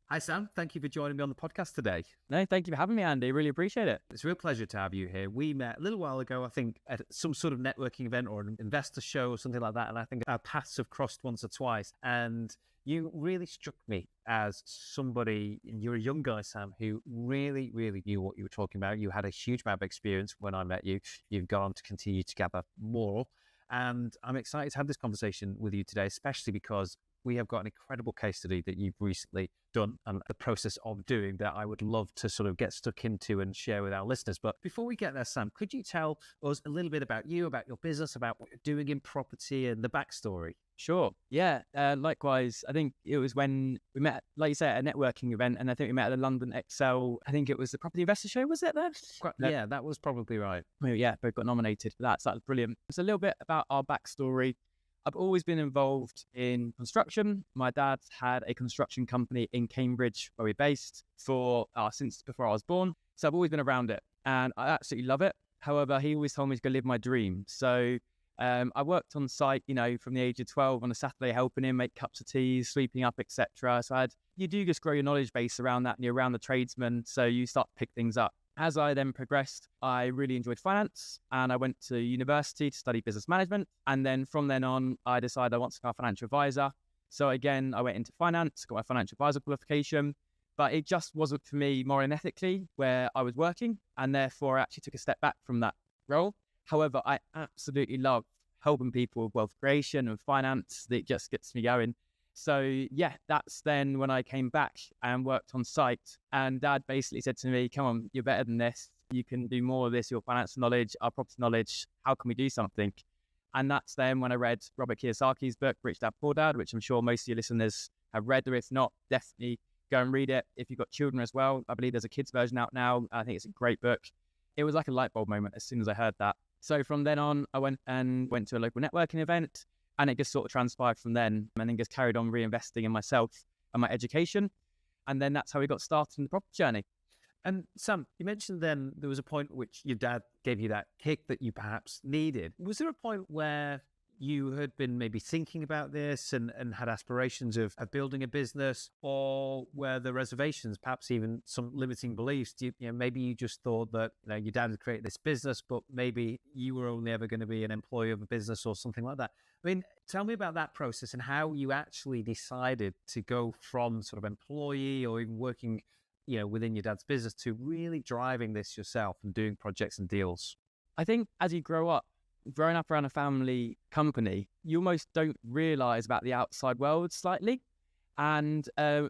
Hi, Sam. Thank you for joining me on the podcast today. No, thank you for having me, Andy. Really appreciate it. It's a real pleasure to have you here. We met a little while ago, I think, at some sort of networking event or an investor show or something like that. And I think our paths have crossed once or twice. And you really struck me as somebody, you're a young guy, Sam, who really, really knew what you were talking about. You had a huge amount of experience when I met you. You've gone on to continue to gather more. And I'm excited to have this conversation with you today, especially because we have got an incredible case study that you've recently done and the process of doing that I would love to sort of get stuck into and share with our listeners. But before we get there, Sam, could you tell us a little bit about you, about your business, about what you're doing in property and the backstory? Sure. Yeah. Likewise, I think it was when we met, like you said, at a networking event, and I think we met at the London Excel. I think it was the Property Investor Show, was it there? Yeah, that was probably right. Well, yeah, both got nominated for that. So that was brilliant. It's a little bit about our backstory. I've always been involved in construction. My dad had a construction company in Cambridge where we're based for since before I was born. So I've always been around it and I absolutely love it. However, he always told me to go live my dream. So I worked on site, from the age of 12 on a Saturday, helping him make cups of tea, sweeping up, etc. So you do just grow your knowledge base around that and you're around the tradesmen. So you start to pick things up. As I then progressed, I really enjoyed finance and I went to university to study business management. And then from then on, I decided I want to become a financial advisor. So again, I went into finance, got my financial advisor qualification, but it just wasn't for me morally and ethically where I was working. And therefore I actually took a step back from that role. However, I absolutely love helping people with wealth creation and finance. That just gets me going. So yeah, that's then when I came back and worked on site, and Dad basically said to me, come on, you're better than this. You can do more of this, your financial knowledge, our property knowledge. How can we do something? And that's then when I read Robert Kiyosaki's book, Rich Dad, Poor Dad, which I'm sure most of your listeners have read, or if not, definitely go and read it. If you've got children as well, I believe there's a kid's version out now. I think it's a great book. It was like a light bulb moment as soon as I heard that. So from then on, I went to a local networking event. And it just sort of transpired from then, and then just carried on reinvesting in myself and my education. And then that's how we got started in the property journey. And Sam, you mentioned then there was a point at which your dad gave you that kick that you perhaps needed. Was there a point where you had been maybe thinking about this and had aspirations of building a business, or were there reservations, perhaps even some limiting beliefs? Maybe you just thought that your dad had created this business, but maybe you were only ever going to be an employee of a business or something like that. I mean, tell me about that process and how you actually decided to go from sort of employee or even working, within your dad's business to really driving this yourself and doing projects and deals. I think as you grow up, growing up around a family company, you almost don't realize about the outside world slightly. And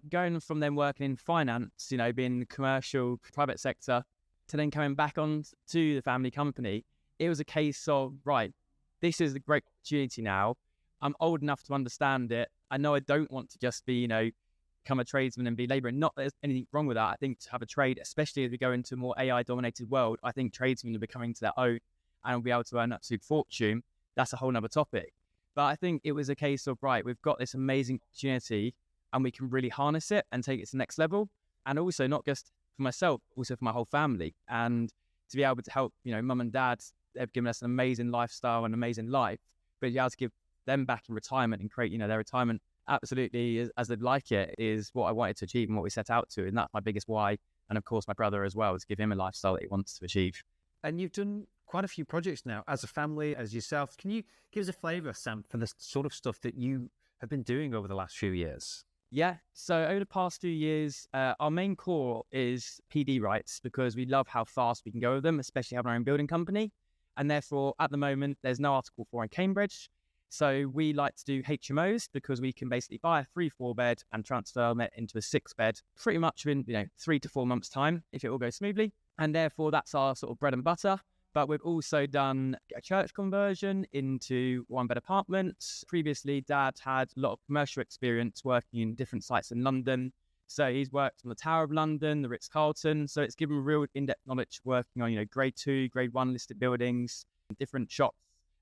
going from then working in finance, being commercial, private sector, to then coming back on to the family company, it was a case of, right, this is a great opportunity now. I'm old enough to understand it. I know I don't want to just be, become a tradesman and be labouring. Not that there's anything wrong with that. I think to have a trade, especially as we go into a more AI-dominated world, I think tradesmen are becoming to their own and will be able to earn absolute fortune. That's a whole nother topic. But I think it was a case of, right, we've got this amazing opportunity and we can really harness it and take it to the next level. And also not just for myself, also for my whole family. And to be able to help, mum and dad, they've given us an amazing lifestyle and amazing life, but to be able to give them back in retirement and create, their retirement absolutely as they'd like it is what I wanted to achieve and what we set out to. And that's my biggest why. And of course, my brother as well, to give him a lifestyle that he wants to achieve. And you've done quite a few projects now as a family, as yourself. Can you give us a flavour, Sam, for the sort of stuff that you have been doing over the last few years? Yeah. So over the past few years, our main core is PD rights because we love how fast we can go with them, especially having our own building company. And therefore, at the moment, there's no Article 4 in Cambridge. So we like to do HMOs because we can basically buy a 3-4 bed and transfer it into a 6 bed pretty much in 3 to 4 months time if it all goes smoothly. And therefore, that's our sort of bread and butter. But we've also done a church conversion into 1-bed apartments. Previously, Dad had a lot of commercial experience working in different sites in London. So he's worked on the Tower of London, the Ritz-Carlton. So it's given real in-depth knowledge working on, grade 2, grade 1 listed buildings, different shops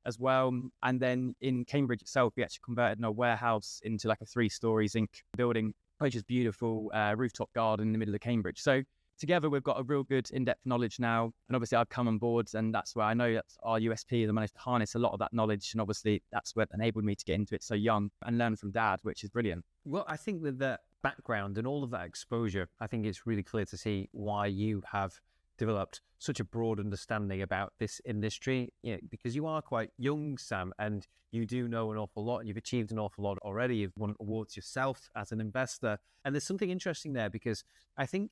as well. And then in Cambridge itself, we actually converted a warehouse into like a 3-story zinc building, which is beautiful, rooftop garden in the middle of Cambridge. So together, we've got a real good in-depth knowledge now. And obviously, I've come on board, and that's where I know that's our USP. I managed to harness a lot of that knowledge. And obviously, that's what enabled me to get into it so young and learn from Dad, which is brilliant. Well, I think that background and all of that exposure, I think it's really clear to see why you have developed such a broad understanding about this industry, because you are quite young, Sam, and you do know an awful lot, and you've achieved an awful lot already. You've won awards yourself as an investor. And there's something interesting there, because I think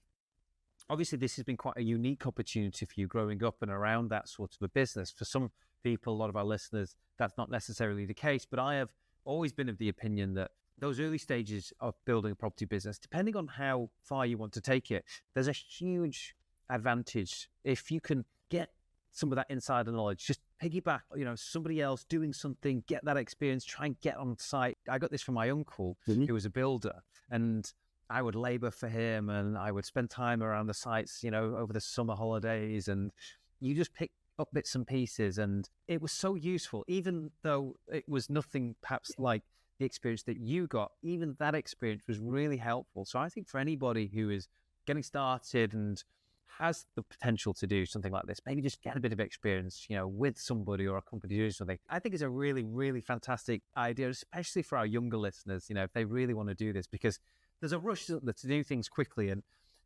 obviously this has been quite a unique opportunity for you growing up and around that sort of a business. For some people, a lot of our listeners, that's not necessarily the case, but I have always been of the opinion that those early stages of building a property business, depending on how far you want to take it, there's a huge advantage if you can get some of that insider knowledge, just piggyback, somebody else doing something, get that experience, try and get on site. I got this from my uncle, who was a builder, and I would labor for him, and I would spend time around the sites, over the summer holidays, and you just pick up bits and pieces, and it was so useful, even though it was nothing perhaps like the experience that you got. Even that experience was really helpful. So I think for anybody who is getting started and has the potential to do something like this, maybe just get a bit of experience, with somebody or a company doing something. I think it's a really, really fantastic idea, especially for our younger listeners, if they really want to do this, because there's a rush to do things quickly and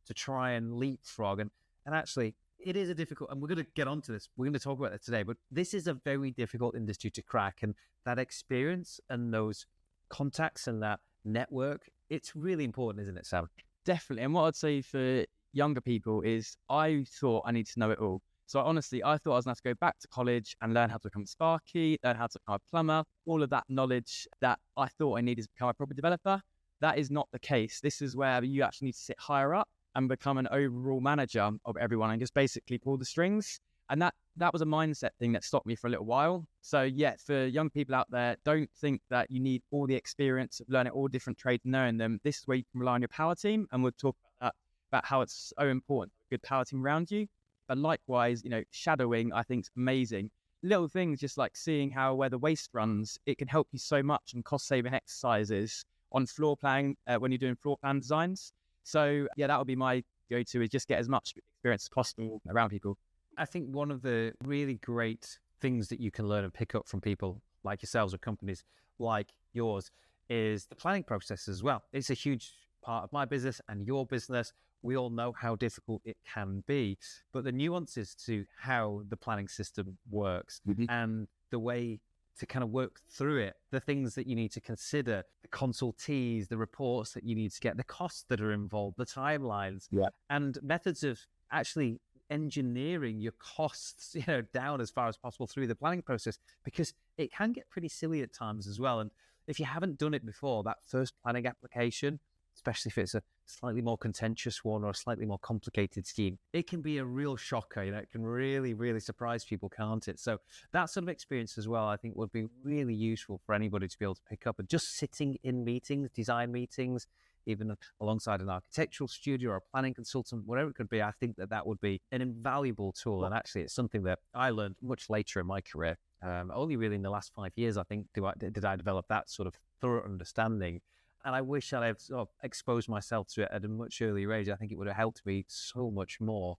to try and leapfrog. And actually, it is a difficult, and we're going to get onto this. We're going to talk about it today, but this is a very difficult industry to crack. And that experience and those contacts and that network, it's really important, isn't it, Sam? Definitely. And what I'd say for younger people is I thought I need to know it all. So honestly, I thought I was going to have to go back to college and learn how to become a sparky, learn how to become a plumber, all of that knowledge that I thought I needed to become a property developer. That is not the case. This is where you actually need to sit higher up and become an overall manager of everyone and just basically pull the strings. And that was a mindset thing that stopped me for a little while. So yeah, for young people out there, don't think that you need all the experience of learning all different trades and knowing them. This is where you can rely on your power team. And we'll talk about that, about how it's so important, a good power team around you. But likewise, shadowing, I think, is amazing. Little things just like seeing where the waste runs, it can help you so much in cost saving exercises on floor plan when you're doing floor plan designs. So yeah, that would be my go-to, is just get as much experience as possible around people. I think one of the really great things that you can learn and pick up from people like yourselves or companies like yours is the planning process as well. It's a huge part of my business and your business. We all know how difficult it can be, but the nuances to how the planning system works and the way to kind of work through it, the things that you need to consider, the consultees, the reports that you need to get, the costs that are involved, the timelines, and methods of actually engineering your costs, down as far as possible through the planning process, because it can get pretty silly at times as well. And if you haven't done it before, that first planning application, especially if it's a slightly more contentious one or a slightly more complicated scheme, it can be a real shocker. It can really, really surprise people, can't it? So that sort of experience as well, I think, would be really useful for anybody to be able to pick up. And just sitting in meetings, design meetings, even alongside an architectural studio or a planning consultant, whatever it could be, I think that would be an invaluable tool. And actually, it's something that I learned much later in my career. Only really in the last 5 years, I think, did I develop that sort of thorough understanding. And I wish I'd have sort of exposed myself to it at a much earlier age. I think it would have helped me so much more.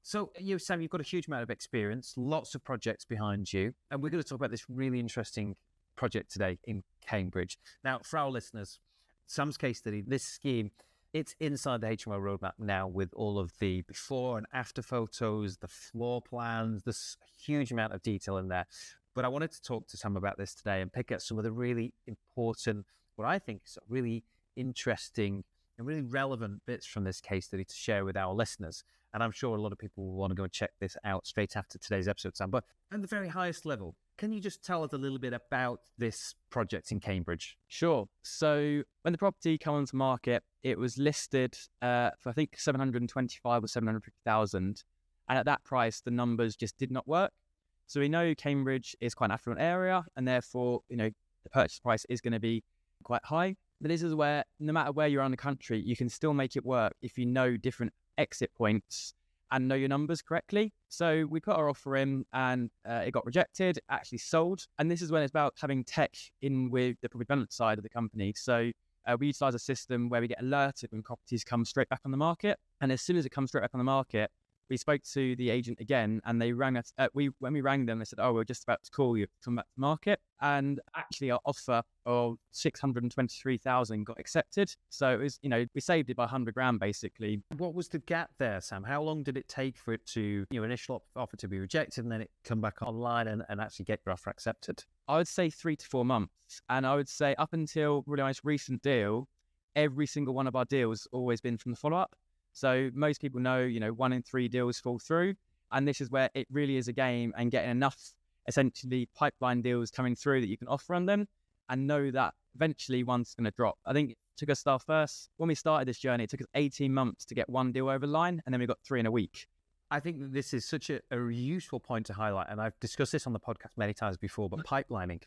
So Sam, you've got a huge amount of experience, lots of projects behind you. And we're going to talk about this really interesting project today in Cambridge. Now, for our listeners, Sam's case study, this scheme, it's inside the HMO roadmap now with all of the before and after photos, the floor plans. There's a huge amount of detail in there. But I wanted to talk to Sam about this today and pick up some of the really important, what I think is really interesting and really relevant bits from this case study to share with our listeners. And I'm sure a lot of people will want to go and check this out straight after today's episode, Sam. But at the very highest level, can you just tell us a little bit about this project in Cambridge? Sure. So when the property came onto market, it was listed for I think 725 or 750,000. And at that price, the numbers just did not work. So we know Cambridge is quite an affluent area, and therefore, the purchase price is going to be quite high. But this is where, no matter where you're in the country, you can still make it work if you know different exit points and know your numbers correctly. So we put our offer in and it got rejected, actually sold. And this is when it's about having tech in with the property development side of the company. So we utilize a system where we get alerted when properties come straight back on the market. And as soon as it comes straight back on the market, we spoke to the agent again, and they rang us. When we rang them, they said, "Oh, we're just about to call you to come back to market." And actually, our offer of 623,000 got accepted. So it was, we saved it by 100 grand basically. What was the gap there, Sam? How long did it take for it to, initial offer to be rejected and then it come back online and actually get your offer accepted? I would say 3 to 4 months. And I would say up until really nice recent deal, every single one of our deals has always been from the follow-up. So most people know, 1 in 3 deals fall through. And this is where it really is a game and getting enough, essentially, pipeline deals coming through that you can offer on them and know that eventually one's going to drop. I think it took us when we started this journey, it took us 18 months to get 1 deal over the line, and then we got 3 in a week. I think that this is such a useful point to highlight, and I've discussed this on the podcast many times before, but pipelining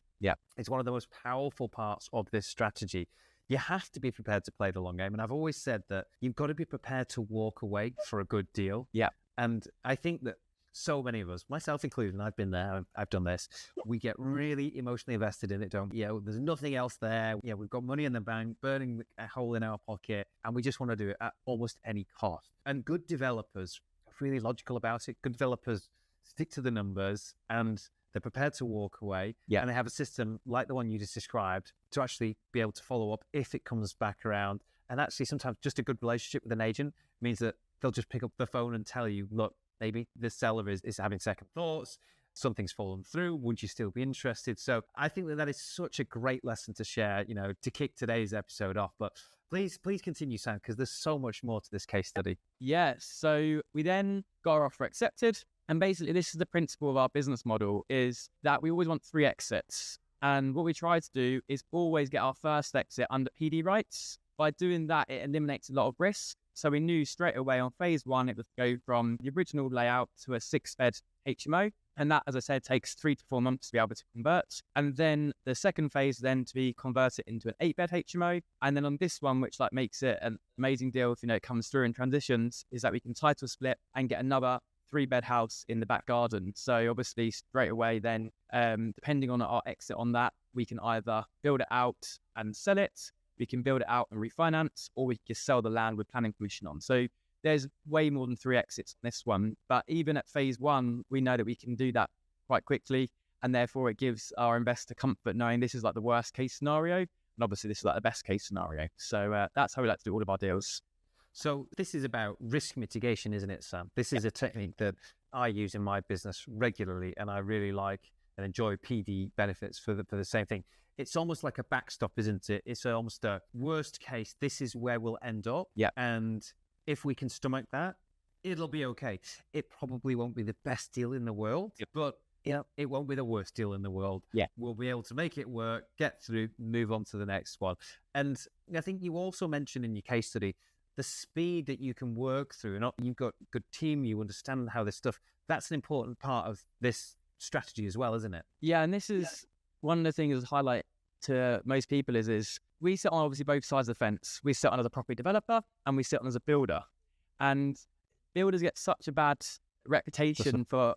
is one of the most powerful parts of this strategy. You have to be prepared to play the long game, and I've always said that you've got to be prepared to walk away for a good deal. Yeah. And I think that so many of us, myself included, and I've been there, I've done this, we get really emotionally invested in it, don't we? There's nothing else there. We've got money in the bank, burning a hole in our pocket, and we just want to do it at almost any cost. And good developers are really logical about it. Good developers stick to the numbers, and they're prepared to walk away. Yeah. And they have a system like the one you just described to actually be able to follow up if it comes back around. And actually, sometimes just a good relationship with an agent means that they'll just pick up the phone and tell you, look, maybe the seller is having second thoughts. Something's fallen through. Would you still be interested? So I think that is such a great lesson to share, to kick today's episode off. But please continue, Sam, because there's so much more to this case study. Yeah. So we then got our offer accepted. And basically, this is the principle of our business model, is that we always want 3 exits. And what we try to do is always get our first exit under PD rights. By doing that, it eliminates a lot of risk. So we knew straight away on phase 1, it would go from the original layout to a 6-bed HMO. And that, as I said, takes 3 to 4 months to be able to convert. And then the second phase then to be converted into an 8-bed HMO. And then on this one, which makes it an amazing deal if, it comes through in transitions, is that we can title split and get another 3-bed house in the back garden. So obviously straight away then, depending on our exit on that, we can either build it out and sell it, we can build it out and refinance, or we can just sell the land with planning permission on. So there's way more than 3 exits on this one. But even at phase 1, we know that we can do that quite quickly. And therefore it gives our investor comfort knowing this is the worst case scenario. And obviously this is the best case scenario. So that's how we like to do all of our deals. So this is about risk mitigation, isn't it, Sam? This is a technique that I use in my business regularly, and I really like and enjoy PD benefits for the same thing. It's almost like a backstop, isn't it? It's almost a worst case. This is where we'll end up. Yeah. And if we can stomach that, it'll be okay. It probably won't be the best deal in the world, but it won't be the worst deal in the world. Yeah. We'll be able to make it work, get through, move on to the next one. And I think you also mentioned in your case study, the speed that you can work through, and you've got a good team, you understand how this stuff, that's an important part of this strategy as well, isn't it? Yeah, and this is one of the things to highlight to most people is we sit on obviously both sides of the fence. We sit on as a property developer and we sit on as a builder. And builders get such a bad reputation for,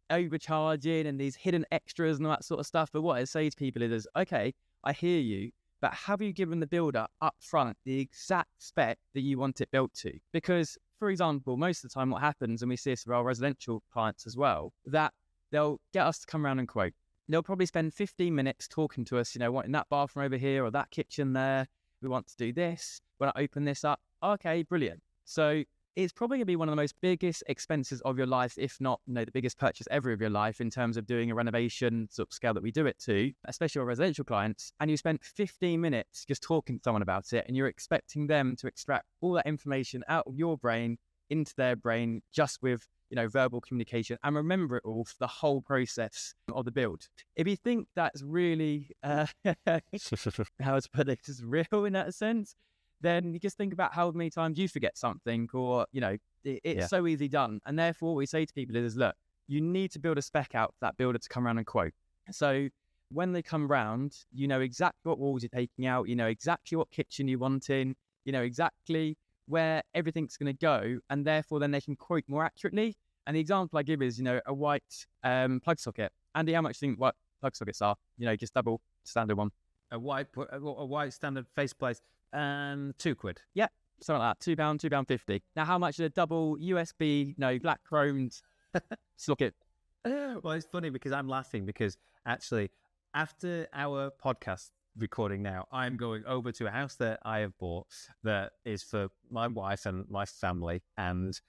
overcharging and these hidden extras and all that sort of stuff. But what I say to people is, okay, I hear you, but have you given the builder up front the exact spec that you want it built to? Because, for example, most of the time what happens, and we see this with our residential clients as well, that they'll get us to come around and quote. They'll probably spend 15 minutes talking to us, wanting that bathroom over here or that kitchen there. We want to do this. When I open this up, okay, brilliant. So it's probably going to be one of the most biggest expenses of your life, if not, the biggest purchase ever of your life in terms of doing a renovation sort of scale that we do it to, especially our residential clients. And you spent 15 minutes just talking to someone about it, and you're expecting them to extract all that information out of your brain into their brain just with, verbal communication and remember it all for the whole process of the build. If you think that's really, how to put it, is real in that sense, then you just think about how many times you forget something or, it's so easily done. And therefore what we say to people is, look, you need to build a spec out for that builder to come around and quote. So when they come round, you know exactly what walls you're taking out, you know exactly what kitchen you want in, you know exactly where everything's going to go. And therefore then they can quote more accurately. And the example I give is, a white plug socket. Andy, how much do you think white plug sockets are? Just double standard one. A white standard faceplate and £2. Yeah. something like that, £2, £2.50. Now, how much is a double USB, black chromed socket? Well, it's funny because I'm laughing because actually, after our podcast recording now, I'm going over to a house that I have bought that is for my wife and my family, and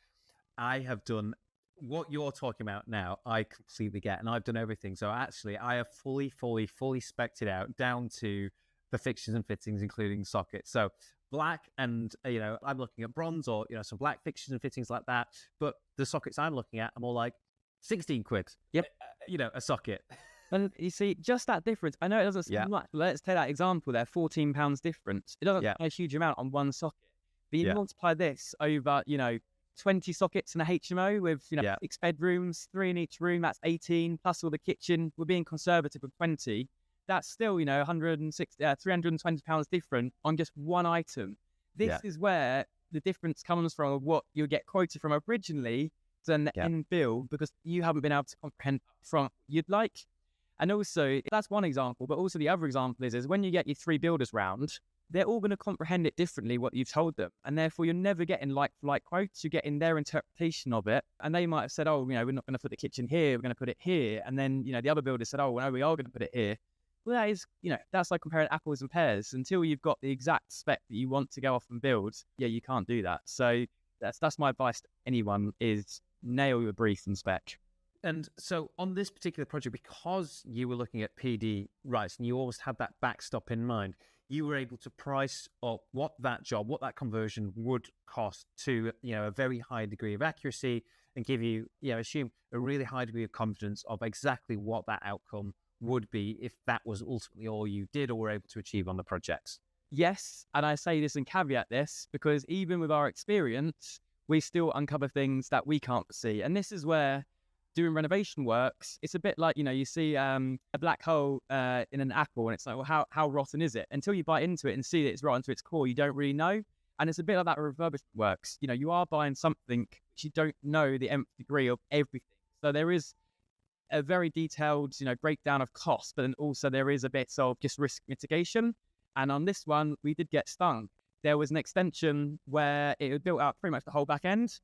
I have done what you're talking about now. I completely get, and I've done everything. So actually, I have fully spec'd it out down to the fixtures and fittings, including sockets. So black, and I'm looking at bronze or some black fixtures and fittings like that. But the sockets I'm looking at are more like 16 quid. Yep. A socket. And you see, just that difference. I know it doesn't sound much, but let's take that example there, £14 difference. It doesn't sound a huge amount on one socket. But you multiply this over, 20 sockets in a HMO with, 6 bedrooms, 3 in each room, that's 18, plus all the kitchen. We're being conservative with 20. That's still, £320 different on just one item. This is where the difference comes from of what you'll get quoted from originally to the end bill, because you haven't been able to comprehend from you'd like. And also, that's one example, but also the other example is when you get your 3 builders round, they're all going to comprehend it differently, what you've told them. And therefore, you're never getting like-for-like quotes. You're getting their interpretation of it. And they might have said, oh, we're not going to put the kitchen here. We're going to put it here. And then, the other builder said, oh, no, we are going to put it here. Well, that is, that's like comparing apples and pears. Until you've got the exact spec that you want to go off and build, you can't do that. So that's my advice to anyone is nail your brief and spec. And so on this particular project, because you were looking at PD rights and you always had that backstop in mind, you were able to price up what that conversion would cost to, a very high degree of accuracy and give you, assume a really high degree of confidence of exactly what that outcome would be if that was ultimately all you did or were able to achieve on the projects. Yes, and I say this and caveat this because even with our experience, we still uncover things that we can't see. And this is where doing renovation works, it's a bit like, you see a black hole in an apple and it's like, well, how rotten is it? Until you bite into it and see that it's rotten to its core, you don't really know. And it's a bit like that refurbishment works. You are buying something which you don't know the nth degree of everything. So there is a very detailed, breakdown of cost, but then also there is a bit of just risk mitigation. And on this one, we did get stung. There was an extension where it had built out pretty much the whole back end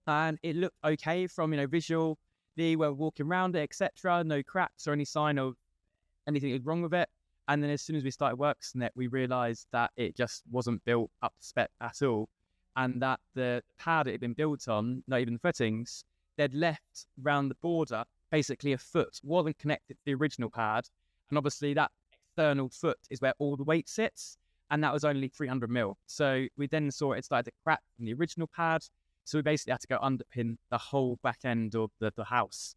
and it looked okay from, visual. We were walking around it, etc. No cracks or any sign of anything wrong with it. And then as soon as we started works on it, we realised that it just wasn't built up to spec at all. And that the pad it had been built on, not even the footings, they'd left round the border basically a foot, wasn't connected to the original pad. And obviously that external foot is where all the weight sits. And that was only 300 mil. So we then saw it started to crack from the original pad. So we basically had to go underpin the whole back end of the house,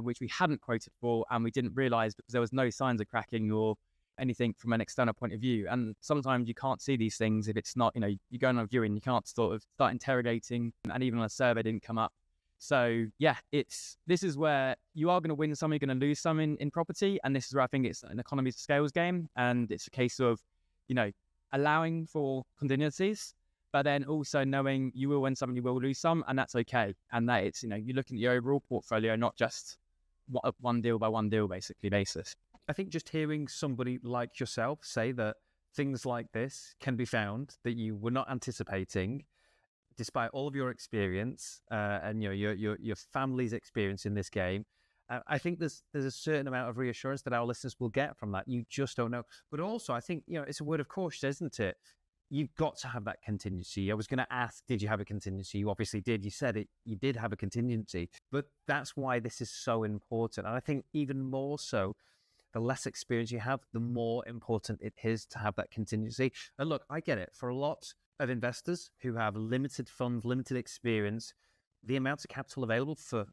which we hadn't quoted for and we didn't realise because there was no signs of cracking or anything from an external point of view. And sometimes you can't see these things if it's not, you go on a viewing, you can't sort of start interrogating, and even on a survey didn't come up. So this is where you are going to win some, you're going to lose some in property. And this is where I think it's an economies of scales game. And it's a case of, allowing for contingencies, but then also knowing you will win some and you will lose some, and that's okay. And that it's, you're looking at your overall portfolio, not just one deal by one deal basically basis. I think just hearing somebody like yourself say that things like this can be found that you were not anticipating, despite all of your experience and your family's experience in this game, I think there's a certain amount of reassurance that our listeners will get from that. You just don't know. But also, I think, it's a word of caution, isn't it? You've got to have that contingency. I was going to ask, did you have a contingency? You obviously did. You said it. You did have a contingency. But that's why this is so important. And I think even more so, the less experience you have, the more important it is to have that contingency. And look, I get it. For a lot of investors who have limited funds, limited experience, the amount of capital available for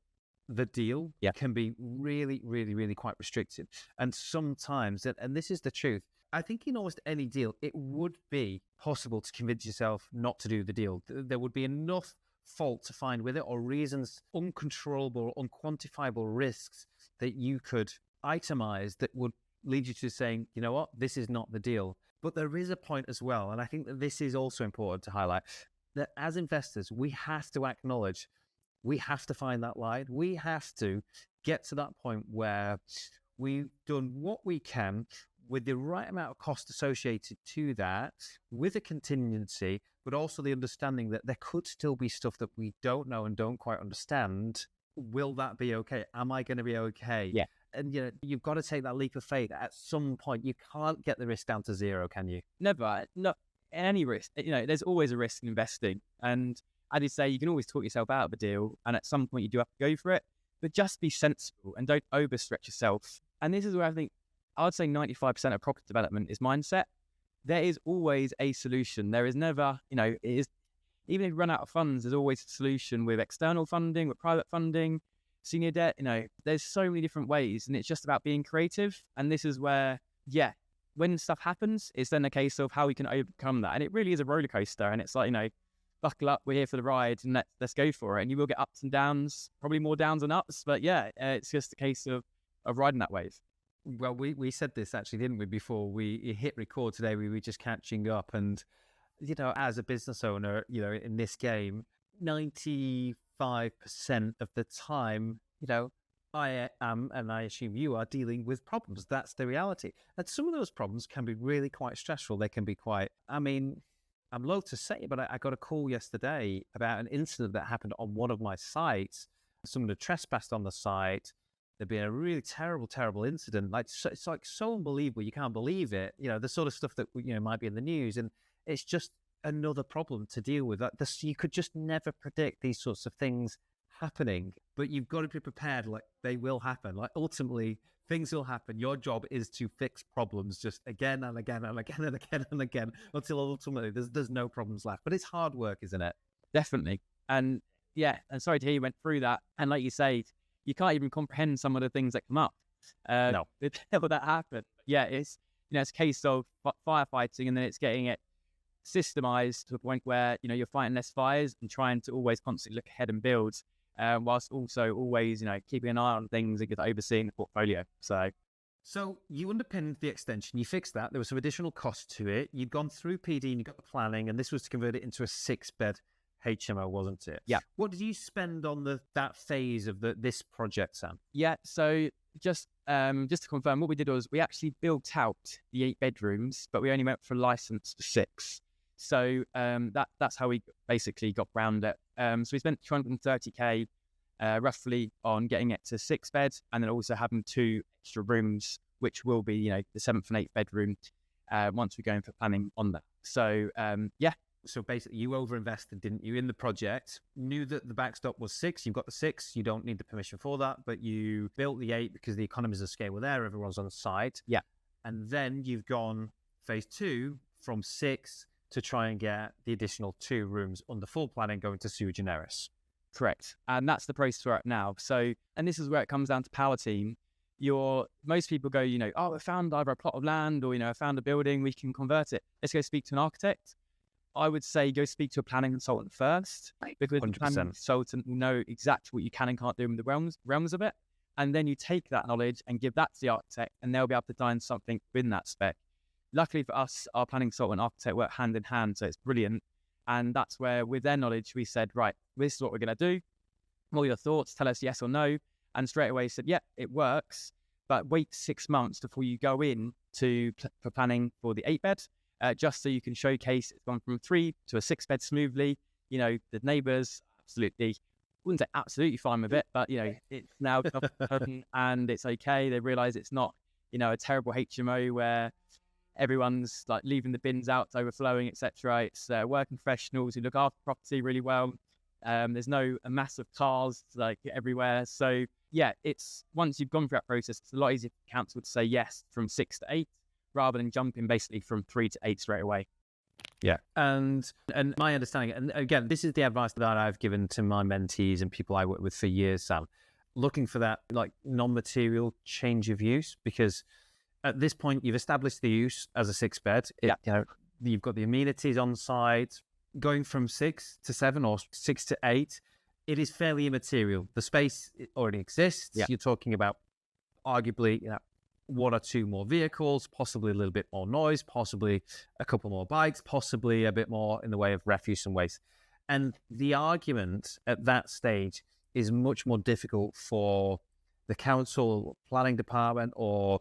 the deal can be really, really, really quite restricted. And sometimes, and this is the truth, I think in almost any deal, it would be possible to convince yourself not to do the deal. There would be enough fault to find with it or reasons, uncontrollable, unquantifiable risks that you could itemize that would lead you to saying, you know what, this is not the deal. But there is a point as well, and I think that this is also important to highlight, that as investors, we have to acknowledge, we have to find that line. We have to get to that point where we've done what we can with the right amount of cost associated to that, with a contingency, but also the understanding that there could still be stuff that we don't know and don't quite understand. Will that be okay? Am I going to be okay? Yeah. And you've got to take that leap of faith at some point. You can't get the risk down to zero, can you? Never. Not any risk. There's always a risk in investing. And as you say, you can always talk yourself out of a deal. And at some point you do have to go for it. But just be sensible and don't overstretch yourself. And this is where I would say 95% of property development is mindset. There is always a solution. There is never, it is, even if you run out of funds, there's always a solution with external funding, with private funding, senior debt. There's so many different ways, and it's just about being creative. And this is where, when stuff happens, it's then a case of how we can overcome that. And it really is a roller coaster. And it's like, buckle up, we're here for the ride, and let's go for it. And you will get ups and downs, probably more downs than ups, but it's just a case of riding that wave. Well, we said this actually, didn't we, before we hit record today? We were just catching up, and as a business owner, in this game, 95% of the time, I am, and I assume you are, dealing with problems. That's the reality. And some of those problems can be really quite stressful. They can be quite, I'm loath to say, but I got a call yesterday about an incident that happened on one of my sites. Someone had trespassed on the site. There'd been a really terrible, terrible incident. It's like so unbelievable. You can't believe it. The sort of stuff that might be in the news, and it's just another problem to deal with. You could just never predict these sorts of things happening, but you've got to be prepared. Like, they will happen. Like, ultimately, things will happen. Your job is to fix problems just again and again and again and again and again until ultimately there's no problems left. But it's hard work, isn't it? Definitely. And sorry to hear you went through that. And like you say, you can't even comprehend some of the things that come up. No. That happen. It's it's a case of firefighting, and then it's getting it systemized to a point where you're fighting less fires and trying to always constantly look ahead and build, whilst also always keeping an eye on things and overseeing the portfolio. So you underpinned the extension, you fixed that. There was some additional cost to it. You'd gone through PD and you got the planning, and this was to convert it into a 6-bed HMO, wasn't it? Yeah. What did you spend on that phase of this project, Sam? Yeah. So just to confirm, what we did was we actually built out the 8 bedrooms, but we only went for a license for 6. So that's how we basically got around it. So we spent 230k roughly on getting it to 6 beds, and then also having 2 extra rooms, which will be the 7th and 8th bedroom once we're going for planning on that. So So basically, you overinvested, didn't you, in the project? Knew that the backstop was 6. You've got the 6. You don't need the permission for that, but you built the 8 because the economies of scale were there. Everyone's on site. Yeah. And then you've gone phase 2 from 6 to try and get the additional 2 rooms under full planning going to sui generis. Correct. And that's the process we're at now. So, and this is where it comes down to power team. Most people go, I found either a plot of land or, I found a building, we can convert it. Let's go speak to an architect. I would say go speak to a planning consultant first, because 100%. the planning consultant will know exactly what you can and can't do in the realms of it. And then you take that knowledge and give that to the architect, and they'll be able to design something within that spec. Luckily for us, our planning consultant and architect work hand in hand, so it's brilliant. And that's where, with their knowledge, we said, right, this is what we're going to do. What are your thoughts? Tell us yes or no. And straight away said, yeah, it works, but wait 6 months before you go in for planning for the 8-bed. Just so you can showcase it's gone from 3 to a 6-bed smoothly. The neighbours wouldn't say absolutely fine with it, but it's now and it's okay. They realise it's not a terrible HMO where everyone's like leaving the bins out, overflowing, etc. It's working professionals who look after property really well. There's no a mass of cars like everywhere. So it's once you've gone through that process, it's a lot easier for council to say yes from 6 to 8. Rather than jumping basically from 3 to 8 straight away. Yeah. And my understanding, and again, this is the advice that I've given to my mentees and people I work with for years, Sam, looking for that like non-material change of use, because at this point you've established the use as a 6-bed. You've got the amenities on site. Going from 6 to 7 or 6 to 8, it is fairly immaterial. The space already exists. Yeah. You're talking about arguably, 1 or 2 more vehicles, possibly a little bit more noise, possibly a couple more bikes, possibly a bit more in the way of refuse and waste. And the argument at that stage is much more difficult for the council planning department or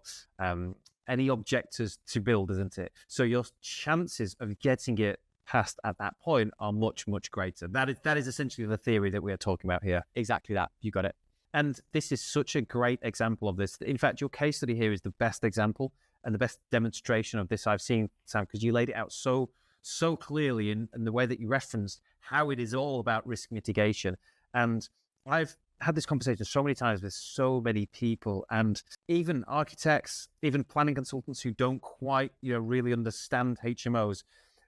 any objectors to build, isn't it? So your chances of getting it past at that point are much, much greater. That is essentially the theory that we are talking about here. Exactly that. You got it. And this is such a great example of this. In fact, your case study here is the best example and the best demonstration of this I've seen, Sam, because you laid it out so clearly in the way that you referenced how it is all about risk mitigation. And I've had this conversation so many times with so many people, and even architects, even planning consultants who don't quite, really understand HMOs.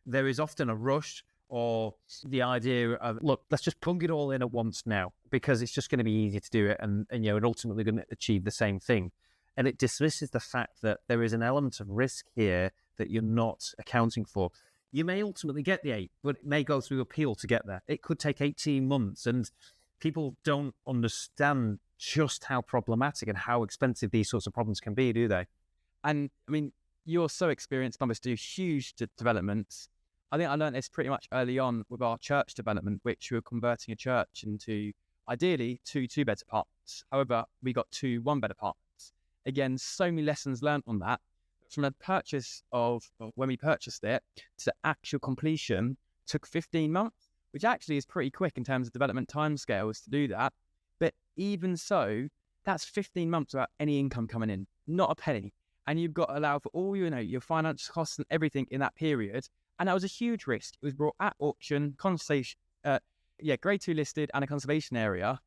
There is often a rush or the idea of, look, let's just plug it all in at once now because it's just going to be easier to do it and ultimately going to achieve the same thing. And it dismisses the fact that there is an element of risk here that you're not accounting for. You may ultimately get the 8, but it may go through appeal to get there. It could take 18 months, and people don't understand just how problematic and how expensive these sorts of problems can be, do they? And I mean, you're so experienced, Thomas, do huge developments. I think I learned this pretty much early on with our church development, which we were converting a church into ideally 2 2-bed apartments. However, we got 2 1-bed apartments. Again, so many lessons learned on that. From the purchase of when we purchased it to actual completion took 15 months, which actually is pretty quick in terms of development timescales to do that. But even so, that's 15 months without any income coming in, not a penny. And you've got to allow for all your financial costs and everything in that period. And that was a huge risk. It was brought at auction, conservation, grade 2 listed and a conservation area.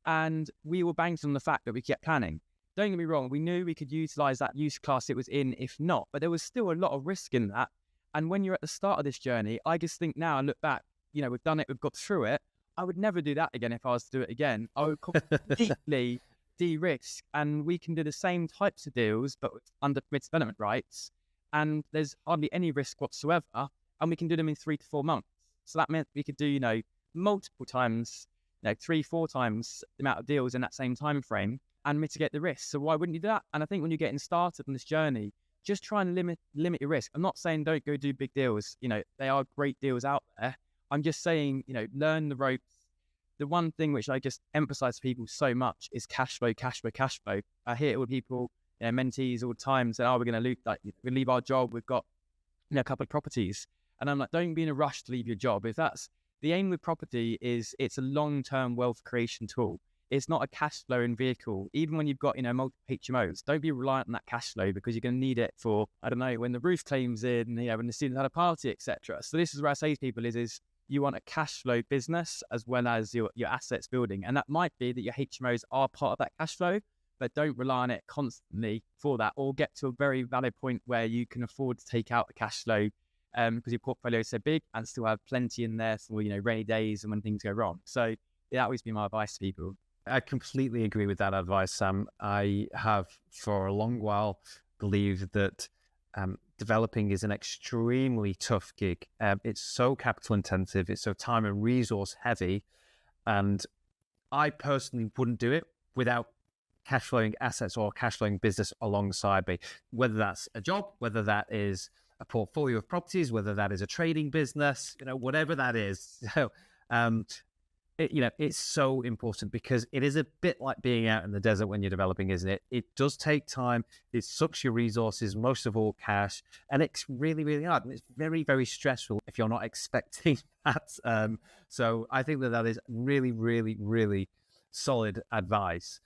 And we were banked on the fact that we kept planning. Don't get me wrong, we knew we could utilize that use class it was in if not, but there was still a lot of risk in that. And when you're at the start of this journey, I just think now, I look back, we've done it, we've got through it. I would never do that again if I was to do it again. I would completely de-risk, and we can do the same types of deals, but under permitted development rights. And there's hardly any risk whatsoever, and we can do them in 3 to 4 months. So that meant we could do, multiple times, 3-4 times the amount of deals in that same time frame and mitigate the risk. So why wouldn't you do that? And I think when you're getting started on this journey, just try and limit your risk. I'm not saying don't go do big deals. They are great deals out there. I'm just saying, learn the ropes. The one thing which I just emphasize to people so much is cash flow, cash flow, cash flow. I hear it with people, mentees all the time say, we're going to leave our job. We've got, a couple of properties. And I'm like, don't be in a rush to leave your job. If that's the aim with property, is it's a long-term wealth creation tool. It's not a cash flowing vehicle. Even when you've got, multiple HMOs, don't be reliant on that cash flow because you're going to need it for, I don't know, when the roof claims in, when the students had a party, etc. So this is where I say to people is you want a cash flow business as well as your assets building. And that might be that your HMOs are part of that cash flow, but don't rely on it constantly for that, or get to a very valid point where you can afford to take out the cash flow because your portfolio is so big and still have plenty in there for, rainy days and when things go wrong. So that always be my advice to people. I completely agree with that advice, Sam. I have for a long while believed that developing is an extremely tough gig. It's so capital intensive, it's so time and resource heavy, and I personally wouldn't do it without cash flowing assets or cash flowing business alongside me, whether that's a job, whether that is a portfolio of properties, whether that is a trading business, whatever that is. So it's so important because it is a bit like being out in the desert when you're developing, isn't it? It does take time. It sucks your resources, most of all cash, and it's really, really hard. And it's very, very stressful if you're not expecting that. So I think that is really, really, really solid advice.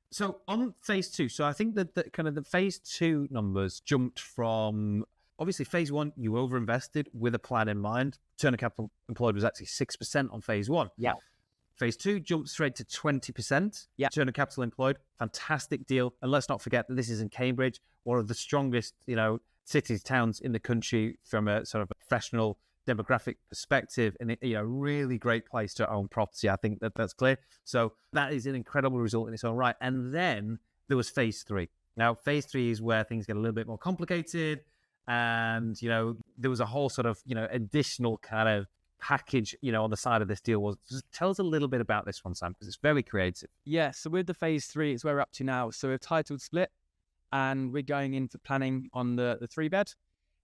So on phase 2, so I think that the phase 2 numbers jumped from, obviously phase 1, you overinvested with a plan in mind. Return on capital employed was actually 6% on phase 1. Yeah. Phase 2 jumped straight to 20%. Yeah. Return on capital employed. Fantastic deal. And let's not forget that this is in Cambridge, one of the strongest, cities, towns in the country from a sort of professional demographic perspective, and a really great place to own property. I think that's clear. So that is an incredible result in its own right. And then there was phase 3. Now, phase 3 is where things get a little bit more complicated. And, there was a whole sort of, additional kind of package, on the side of this deal. Just tell us a little bit about this one, Sam, because it's very creative. Yeah, so with the phase 3, it's where we're up to now. So we've titled split and we're going into planning on the 3-bed.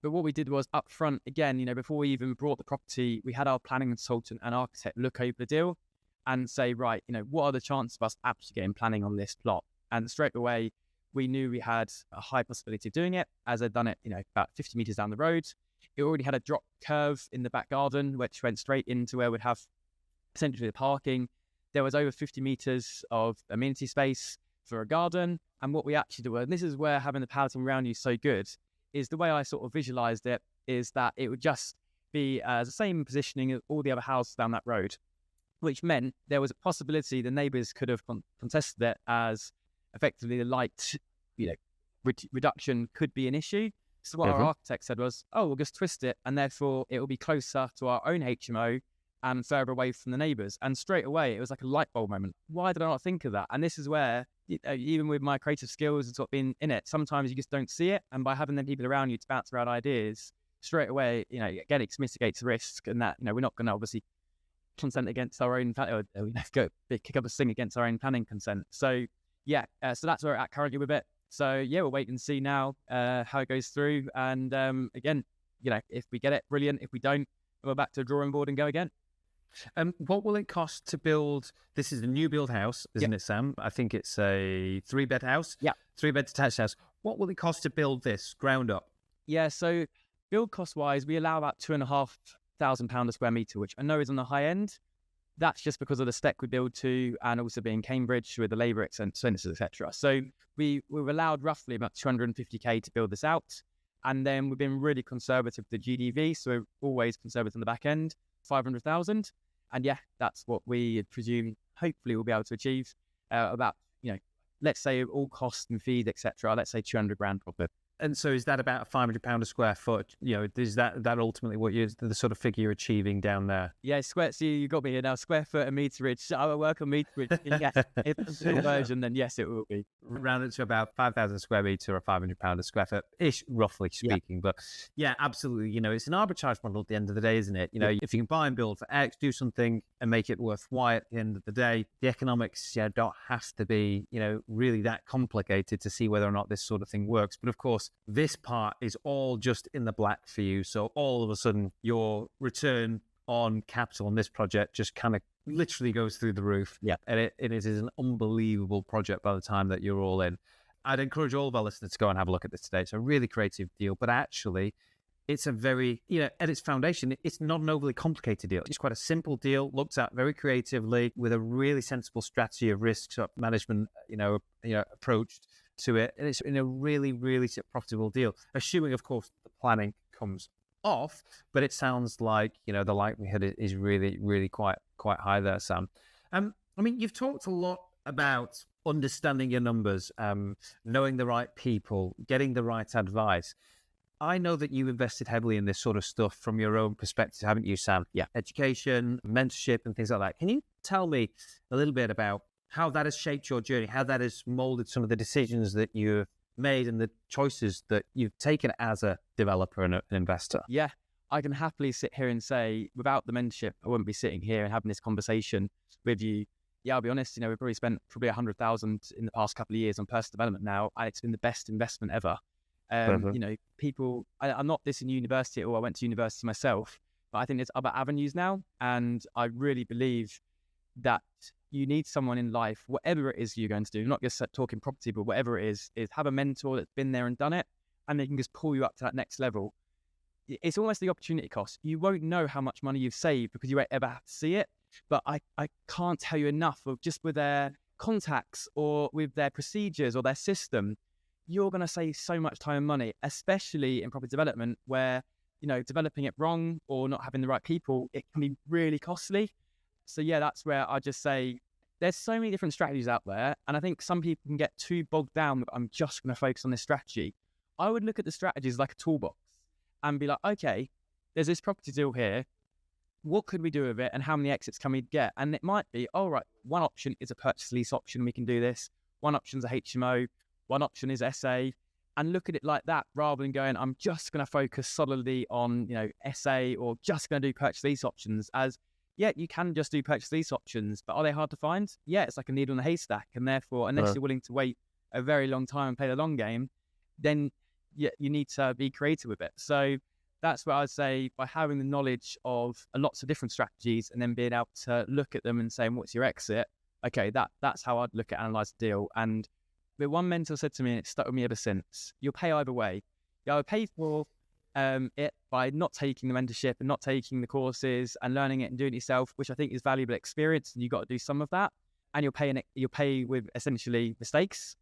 But what we did was up front, again, before we even brought the property, we had our planning consultant and architect look over the deal and say, right, what are the chances of us actually getting planning on this plot? And straight away, we knew we had a high possibility of doing it, as I'd done it, about 50 meters down the road. It already had a drop curve in the back garden, which went straight into where we'd have essentially the parking. There was over 50 meters of amenity space for a garden. And what we actually do, and this is where having the Palatine around you so good, is the way I sort of visualized it is that it would just be the same positioning as all the other houses down that road, which meant there was a possibility the neighbours could have contested it as effectively the light, reduction could be an issue. So what our architect said was, we'll just twist it, and therefore it will be closer to our own HMO and further away from the neighbours. And straight away, it was like a light bulb moment. Why did I not think of that? And this is where, even with my creative skills and sort of being in it, sometimes you just don't see it. And by having them people around you to bounce around ideas, straight away, again, it mitigates risk, and that, we're not going to obviously consent against our own, kick up a sting against our own planning consent. So yeah, so that's where we're at currently with it. So yeah, we'll wait and see now how it goes through. And again, if we get it, brilliant. If we don't, we're back to the drawing board and go again. What will it cost to build? This is a new build house, isn't it, Sam? I think it's a 3-bed house. Yeah. 3-bed detached house. What will it cost to build this ground up? Yeah, so build cost wise, we allow about £2,500 a square metre, which I know is on the high end. That's just because of the spec we build to, and also being Cambridge with the labour expenses, etc. So we've allowed roughly about 250k to build this out. And then we've been really conservative with the GDV, so we're always conservative on the back end, 500,000. And yeah, that's what we presume, hopefully we'll be able to achieve about, let's say all costs and fees, etc. Let's say 200 grand profit. And so is that about £500 a square foot? Is that ultimately what the sort of figure you're achieving down there? Yeah, you got me here now. Square foot and meterage. I will work on meterage. Yes, if it's a conversion, then yes, it will be. Round it to about 5,000 square metre or £500 a square foot-ish, roughly speaking. Yeah. But yeah, absolutely. It's an arbitrage model at the end of the day, isn't it? If you can buy and build for X, do something and make it worthwhile at the end of the day, the economics don't have to be, really that complicated to see whether or not this sort of thing works. But of course, this part is all just in the black for you. So all of a sudden, your return on capital on this project just kind of literally goes through the roof. Yeah. And it is an unbelievable project by the time that you're all in. I'd encourage all of our listeners to go and have a look at this today. It's a really creative deal, but actually it's a very, at its foundation, it's not an overly complicated deal. It's quite a simple deal, looked at very creatively with a really sensible strategy of risk management, approached to it. And it's in a really, really profitable deal, assuming, of course, the planning comes off. But it sounds like, the likelihood is really, really quite high there, Sam. You've talked a lot about understanding your numbers, knowing the right people, getting the right advice. I know that you invested heavily in this sort of stuff from your own perspective, haven't you, Sam? Yeah. Education, mentorship, and things like that. Can you tell me a little bit about how that has shaped your journey, how that has molded some of the decisions that you've made and the choices that you've taken as a developer and an investor? Yeah, I can happily sit here and say, without the mentorship, I wouldn't be sitting here and having this conversation with you. Yeah, I'll be honest, we've probably spent 100,000 in the past couple of years on personal development now, and it's been the best investment ever. People, I'm not this in university, or I went to university myself, but I think there's other avenues now. And I really believe that you need someone in life, whatever it is you're going to do, not just talking property, but whatever it is have a mentor that's been there and done it, and they can just pull you up to that next level. It's almost the opportunity cost. You won't know how much money you've saved because you won't ever have to see it. But I can't tell you enough of just with their contacts or with their procedures or their system, you're going to save so much time and money, especially in property development where, developing it wrong or not having the right people, it can be really costly. So yeah, that's where I just say there's so many different strategies out there. And I think some people can get too bogged down with, I'm just going to focus on this strategy. I would look at the strategies like a toolbox and be like, okay, there's this property deal here. What could we do with it and how many exits can we get? And it might be, all right, one option is a purchase lease option. We can do this. One option is a HMO. One option is SA. And look at it like that rather than going, I'm just going to focus solidly on, SA or just going to do purchase lease options. As, yeah, you can just do purchase lease options, but are they hard to find? Yeah, it's like a needle in a haystack. And therefore, unless you're willing to wait a very long time and play the long game, then you need to be creative with it. So that's what I'd say, by having the knowledge of lots of different strategies and then being able to look at them and saying, what's your exit? Okay, that's how I'd look at analyze the deal. And the one mentor said to me, and it stuck with me ever since, you'll pay either way. You either pay for it by not taking the mentorship and not taking the courses and learning it and doing it yourself, which I think is valuable experience, and you've got to do some of that. And you'll pay with essentially mistakes,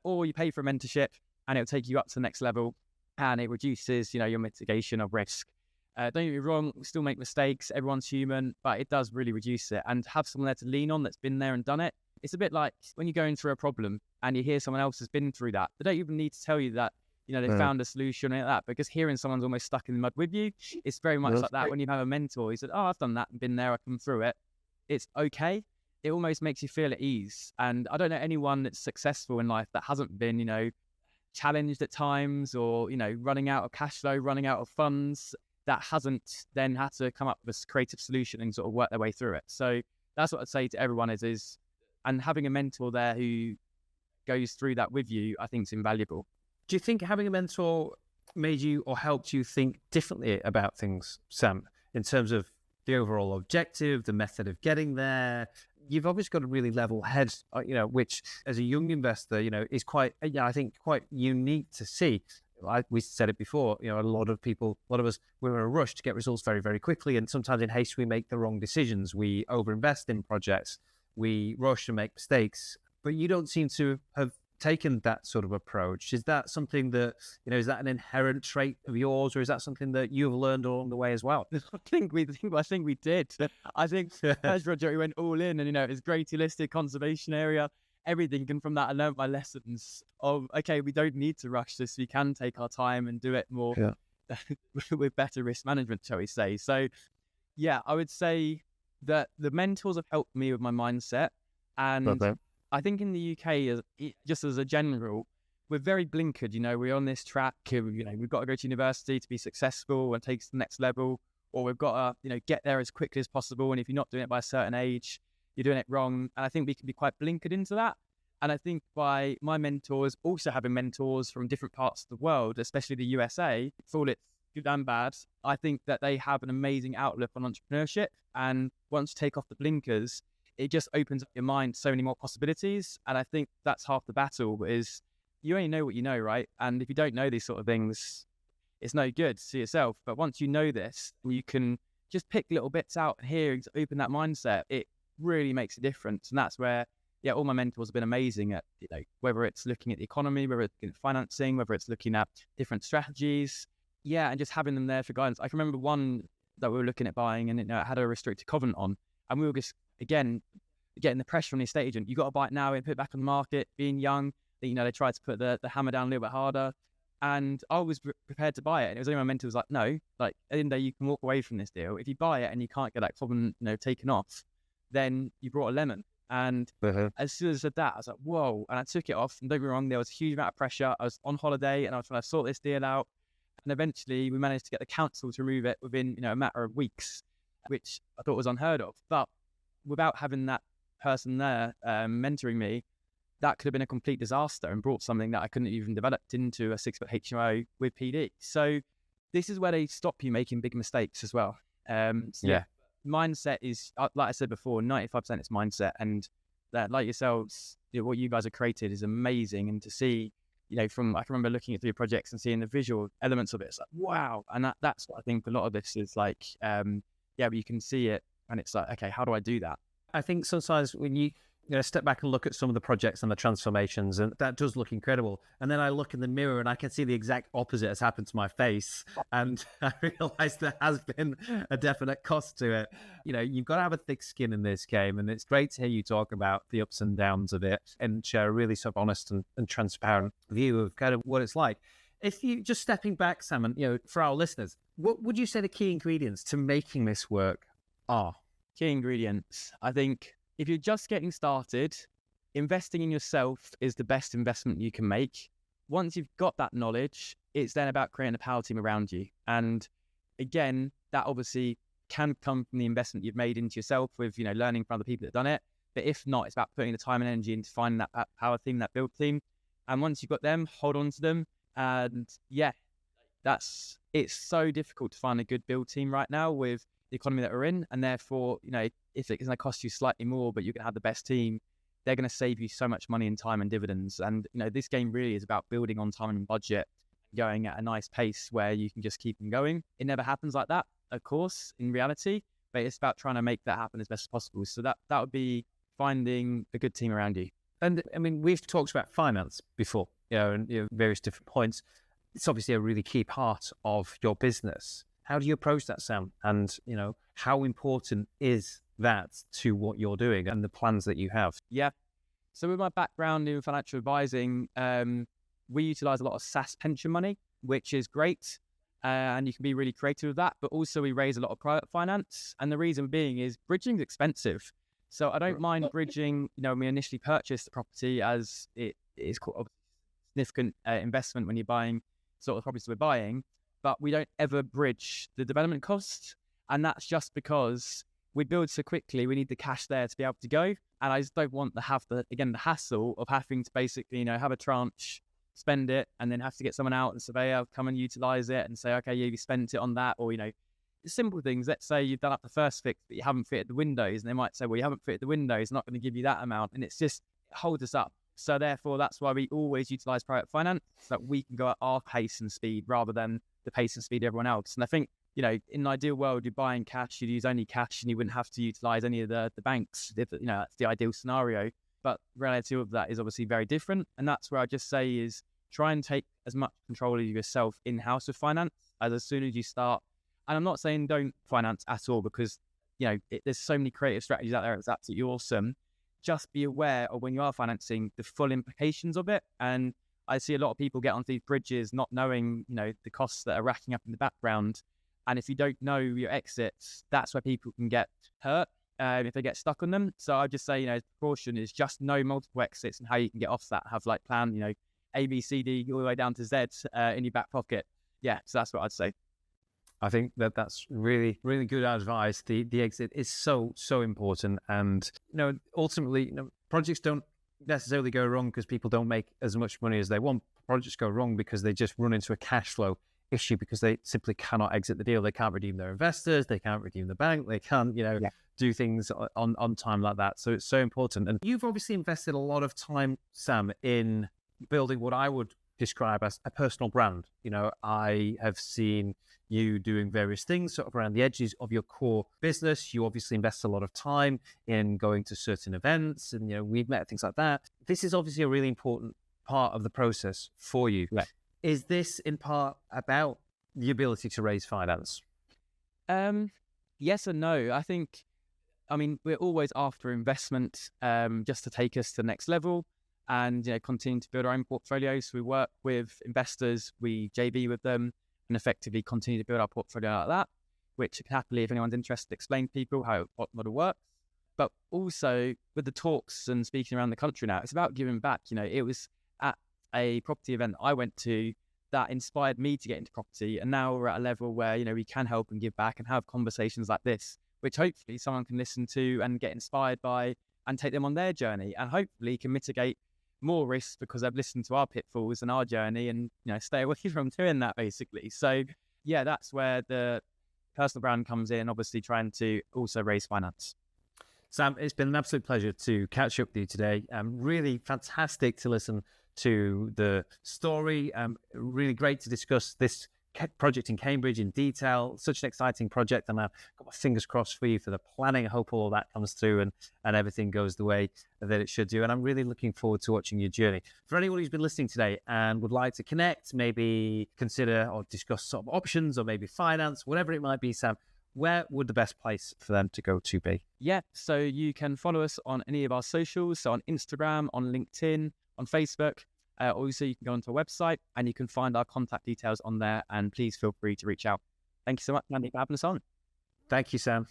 or you pay for a mentorship and it'll take you up to the next level, and it reduces, your mitigation of risk. Don't get me wrong, we still make mistakes. Everyone's human, but it does really reduce it. And to have someone there to lean on that's been there and done it, it's a bit like when you're going through a problem and you hear someone else has been through that. They don't even need to tell you that, they found a solution like that, because hearing someone's almost stuck in the mud with you, it's very much like that. When you have a mentor, he said, oh, I've done that and been there, I've come through it. It's okay. It almost makes you feel at ease. And I don't know anyone that's successful in life that hasn't been, challenged at times, or, running out of cash flow, running out of funds, that hasn't then had to come up with a creative solution and sort of work their way through it. So that's what I'd say to everyone is, and having a mentor there who goes through that with you, I think is invaluable. Do you think having a mentor made you or helped you think differently about things, Sam, in terms of the overall objective, the method of getting there? You've obviously got a really level head, which as a young investor, is quite, I think quite unique to see. We said it before, a lot of us, we're in a rush to get results very, very quickly. And sometimes in haste, we make the wrong decisions. We overinvest in projects. We rush and make mistakes. But you don't seem to have taken that sort of approach. Is that something that, is that an inherent trait of yours, or is that something that you've learned along the way as well? I think we did. I think as project we went all in, and it's Grady listed conservation area, everything. And from that, I learned my lessons of, okay, we don't need to rush this. We can take our time and do it more with better risk management, shall we say. So yeah, I would say that the mentors have helped me with my mindset. And I think in the UK, just as a general, we're very blinkered. We're on this track. We've got to go to university to be successful and take us to the next level, or we've got to, get there as quickly as possible. And if you're not doing it by a certain age, you're doing it wrong. And I think we can be quite blinkered into that. And I think by my mentors also having mentors from different parts of the world, especially the USA, for all it's good and bad, I think that they have an amazing outlook on entrepreneurship. And once you take off the blinkers, it just opens up your mind to so many more possibilities. And I think that's half the battle, is you only know what you know, right? And if you don't know these sort of things, it's no good to yourself. But once you know this, you can just pick little bits out here to open that mindset. It really makes a difference. And that's where, all my mentors have been amazing at, whether it's looking at the economy, whether it's looking at financing, whether it's looking at different strategies. Yeah, and just having them there for guidance. I can remember one that we were looking at buying, and it had a restricted covenant on. And we were just, again, getting the pressure from the estate agent. You got to buy it now and put it back on the market. Being young, they tried to put the hammer down a little bit harder. And I was prepared to buy it. And it was only my mentor was like, no, like at the end of the day, you can walk away from this deal. If you buy it and you can't get that covenant, taken off, then you brought a lemon. And as soon as I said that, I was like, whoa. And I took it off. And don't get me wrong, there was a huge amount of pressure. I was on holiday and I was trying to sort this deal out. And eventually we managed to get the council to remove it within, a matter of weeks, which I thought was unheard of. But without having that person there mentoring me, that could have been a complete disaster and brought something that I couldn't have even developed into a 6-foot HMO with PD. So this is where they stop you making big mistakes as well. Mindset is, like I said before, 95% is mindset. And that, like yourselves, what you guys have created is amazing. And to see, I can remember looking at your projects and seeing the visual elements of it. It's like, wow. And that's what I think a lot of this is like, but you can see it and it's like, okay, how do I do that? I think sometimes when you step back and look at some of the projects and the transformations, and that does look incredible. And then I look in the mirror and I can see the exact opposite has happened to my face. And I realize there has been a definite cost to it. You've got to have a thick skin in this game. And it's great to hear you talk about the ups and downs of it and share a really sort of honest and transparent view of kind of what it's like. If you just stepping back, Sam, and, for our listeners, what would you say the key ingredients to making this work are? Key ingredients, I think, if you're just getting started, investing in yourself is the best investment you can make. Once you've got that knowledge, it's then about creating a power team around you. And again, that obviously can come from the investment you've made into yourself with, learning from other people that have done it. But if not, it's about putting the time and energy into finding that power team, that build team. And once you've got them, hold on to them. And it's so difficult to find a good build team right now with the economy that we're in. And therefore, if it's going to cost you slightly more, but you can have the best team, they're going to save you so much money in time and dividends. And, this game really is about building on time and budget, going at a nice pace where you can just keep them going. It never happens like that, of course, in reality, but it's about trying to make that happen as best as possible. So that would be finding a good team around you. And I mean, we've talked about finance before, and various different points. It's obviously a really key part of your business. How do you approach that, Sam? And, how important is that to what you're doing and the plans that you have? Yeah. So with my background in financial advising, we utilize a lot of SaaS pension money, which is great. And you can be really creative with that. But also we raise a lot of private finance. And the reason being is bridging is expensive. So I don't mind bridging, when we initially purchased the property, as it is quite a significant investment when you're buying sort of properties we're buying, but we don't ever bridge the development costs. And that's just because we build so quickly, we need the cash there to be able to go. And I just don't want to have the hassle of having to basically, have a tranche, spend it, and then have to get someone out and surveyor come and utilize it and say, okay, yeah, you spent it on that. Or, simple things. Let's say you've done up the first fix, but you haven't fitted the windows. And they might say, well, you haven't fitted the windows, not going to give you that amount. And it's just, it holds us up. So therefore, that's why we always utilize private finance, so that we can go at our pace and speed rather than the pace and speed of everyone else. And I think, in an ideal world, you're buying cash, you'd use only cash and you wouldn't have to utilize any of the banks. If, that's the ideal scenario. But the reality of that is obviously very different. And that's where I just say is try and take as much control of yourself in-house with finance as soon as you start. And I'm not saying don't finance at all, because, there's so many creative strategies out there. It's absolutely awesome. Just be aware of when you are financing the full implications of it. And I see a lot of people get onto these bridges not knowing, the costs that are racking up in the background. And if you don't know your exits, that's where people can get hurt if they get stuck on them. So I just say, precaution is just know multiple exits and how you can get off that. Have plan, A, B, C, D, all the way down to Z in your back pocket. Yeah, so that's what I'd say. I think that's really, really good advice. The exit is so important. And, ultimately, projects don't necessarily go wrong because people don't make as much money as they want. Projects go wrong because they just run into a cash flow issue because they simply cannot exit the deal. They can't redeem their investors. They can't redeem the bank. They can't, do things on time like that. So it's so important. And you've obviously invested a lot of time, Sam, in building what I would describe as a personal brand. I have seen you doing various things sort of around the edges of your core business. You obviously invest a lot of time in going to certain events and, we've met, things like that. This is obviously a really important part of the process for you. Right. Is this in part about the ability to raise finance? Yes and no. We're always after investment just to take us to the next level and continue to build our own portfolio. So we work with investors, we JV with them, and effectively continue to build our portfolio like that, which happily, if anyone's interested, explain to people how what model works. But also with the talks and speaking around the country now, it's about giving back. It was at a property event I went to that inspired me to get into property. And now we're at a level where, we can help and give back and have conversations like this, which hopefully someone can listen to and get inspired by and take them on their journey, and hopefully can mitigate more risks because they've listened to our pitfalls and our journey and, stay away from doing that basically. So yeah, that's where the personal brand comes in, obviously trying to also raise finance. Sam, it's been an absolute pleasure to catch up with you today. Really fantastic to listen to the story. Really great to discuss this project in Cambridge in detail. Such an exciting project, and I've got my fingers crossed for you for the planning. I hope all of that comes through and everything goes the way that it should do. And I'm really looking forward to watching your journey. For anyone who's been listening today and would like to connect, maybe consider or discuss sort of options or maybe finance, whatever it might be, Sam, where would the best place for them to go to be? Yeah, so you can follow us on any of our socials, so on Instagram, on LinkedIn, on Facebook. Also, you can go onto our website and you can find our contact details on there, and please feel free to reach out. Thank you so much, Andy, for having us on. Thank you, Sam.